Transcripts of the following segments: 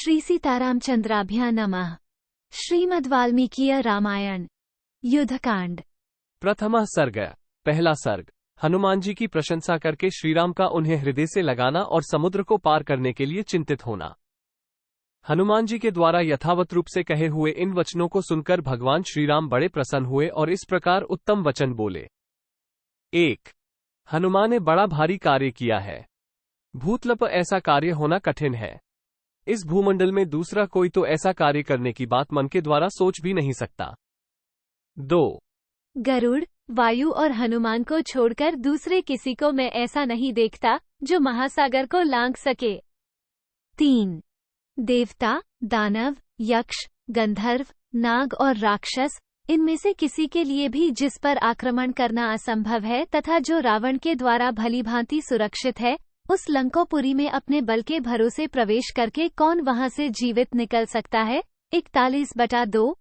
श्री सीतारामचंद्राभ्यां नमः। श्रीमद् वाल्मीकीय रामायण युद्धकांड। प्रथमः सर्ग। पहला सर्ग। हनुमान जी की प्रशंसा करके श्रीराम का उन्हें हृदय से लगाना और समुद्र को पार करने के लिए चिंतित होना। हनुमान जी के द्वारा यथावत रूप से कहे हुए इन वचनों को सुनकर भगवान श्रीराम बड़े प्रसन्न हुए और इस प्रकार उत्तम वचन बोले। 1। हनुमान ने बड़ा भारी कार्य किया है। भूतल पर ऐसा कार्य होना कठिन है। इस भूमंडल में दूसरा कोई तो ऐसा कार्य करने की बात मन के द्वारा सोच भी नहीं सकता। 2। गरुड़, वायु और हनुमान को छोड़कर दूसरे किसी को मैं ऐसा नहीं देखता जो महासागर को लांघ सके। 3। देवता, दानव, यक्ष, गंधर्व, नाग और राक्षस, इनमें से किसी के लिए भी जिस पर आक्रमण करना असंभव है तथा जो रावण के द्वारा भलीभांति सुरक्षित है, उस लंकोपुरी में अपने बल के भरोसे प्रवेश करके कौन वहां से जीवित निकल सकता है। 41/2।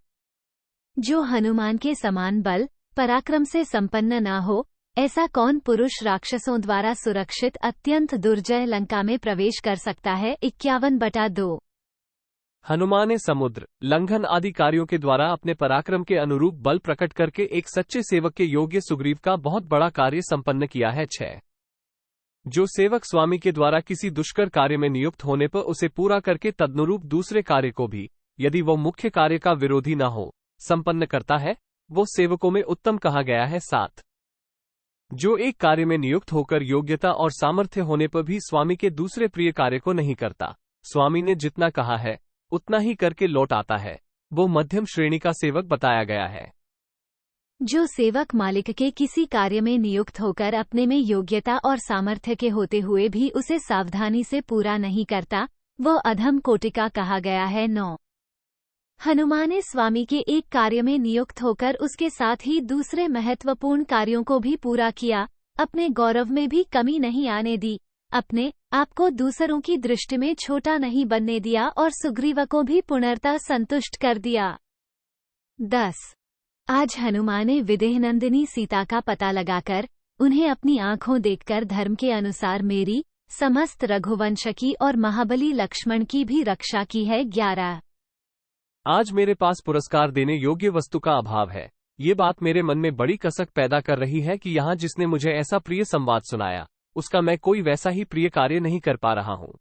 जो हनुमान के समान बल पराक्रम से संपन्न न हो, ऐसा कौन पुरुष राक्षसों द्वारा सुरक्षित अत्यंत दुर्जय लंका में प्रवेश कर सकता है। 51/2। हनुमान ने समुद्र लंघन आदि कार्यों के द्वारा अपने पराक्रम के अनुरूप बल प्रकट करके एक सच्चे सेवक के योग्य सुग्रीव का बहुत बड़ा कार्य संपन्न किया है। 6। जो सेवक स्वामी के द्वारा किसी दुष्कर कार्य में नियुक्त होने पर उसे पूरा करके तदनुरूप दूसरे कार्य को भी, यदि वह मुख्य कार्य का विरोधी न हो, संपन्न करता है, वो सेवकों में उत्तम कहा गया है। 7। जो एक कार्य में नियुक्त होकर योग्यता और सामर्थ्य होने पर भी स्वामी के दूसरे प्रिय कार्य को नहीं करता, स्वामी ने जितना कहा है उतना ही करके लौट आता है, वो मध्यम श्रेणी का सेवक बताया गया है। जो सेवक मालिक के किसी कार्य में नियुक्त होकर अपने में योग्यता और सामर्थ्य के होते हुए भी उसे सावधानी से पूरा नहीं करता, वह अधम कोटि का कहा गया है। 9। हनुमान ने स्वामी के एक कार्य में नियुक्त होकर उसके साथ ही दूसरे महत्वपूर्ण कार्यों को भी पूरा किया, अपने गौरव में भी कमी नहीं आने दी, अपने आप को दूसरों की दृष्टि में छोटा नहीं बनने दिया और सुग्रीव को भी पूर्णतः संतुष्ट कर दिया। 10। आज हनुमान ने विदेहनंदिनी सीता का पता लगाकर उन्हें अपनी आंखों देखकर धर्म के अनुसार मेरी, समस्त रघुवंश की और महाबली लक्ष्मण की भी रक्षा की है। 11। आज मेरे पास पुरस्कार देने योग्य वस्तु का अभाव है। ये बात मेरे मन में बड़ी कसक पैदा कर रही है कि यहाँ जिसने मुझे ऐसा प्रिय संवाद सुनाया, उसका मैं कोई वैसा ही प्रिय कार्य नहीं कर पा रहा हूँ।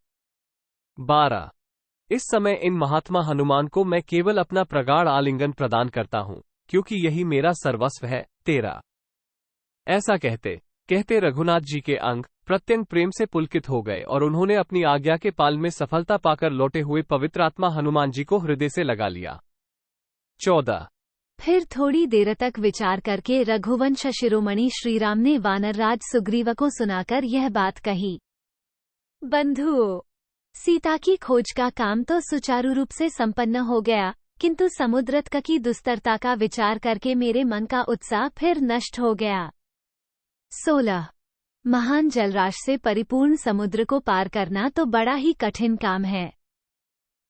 12। इस समय इन महात्मा हनुमान को मैं केवल अपना प्रगाढ़ आलिंगन प्रदान करता हूँ, क्योंकि यही मेरा सर्वस्व है। 13। ऐसा कहते कहते रघुनाथ जी के अंग प्रत्यंग प्रेम से पुलकित हो गए और उन्होंने अपनी आज्ञा के पालन में सफलता पाकर लौटे हुए पवित्र आत्मा हनुमान जी को हृदय से लगा लिया। 14। फिर थोड़ी देर तक विचार करके रघुवंश शिरोमणि श्रीराम ने वानरराज सुग्रीव को सुनाकर यह बात कही। बंधुओं, सीता की खोज का काम तो सुचारू रूप से संपन्न हो गया, किंतु समुद्र तक की दुस्तरता का विचार करके मेरे मन का उत्साह फिर नष्ट हो गया। 16। महान जलराशि से परिपूर्ण समुद्र को पार करना तो बड़ा ही कठिन काम है।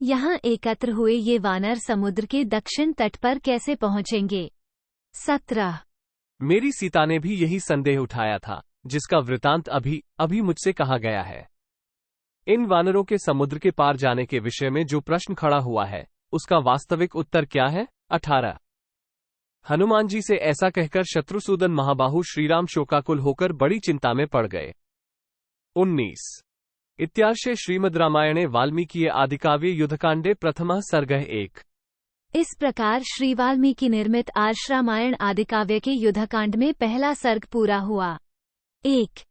यहाँ एकत्र हुए ये वानर समुद्र के दक्षिण तट पर कैसे पहुँचेंगे। 17। मेरी सीता ने भी यही संदेह उठाया था, जिसका वृतांत अभी मुझसे कहा गया है। इन वानरों के समुद्र के पार जाने के विषय में जो प्रश्न खड़ा हुआ है, उसका वास्तविक उत्तर क्या है। 18। हनुमान जी से ऐसा कहकर शत्रुसूदन महाबाहु श्रीराम शोकाकुल होकर बड़ी चिंता में पड़ गए। 19। इत्यार्षे श्रीमद् रामायणे वाल्मीकीये आदिकाव्ये युद्धकांडे प्रथमः सर्गः 1। इस प्रकार श्री वाल्मीकि निर्मित आर्ष रामायण आदिकाव्य के युद्धकांड में पहला सर्ग पूरा हुआ। 1।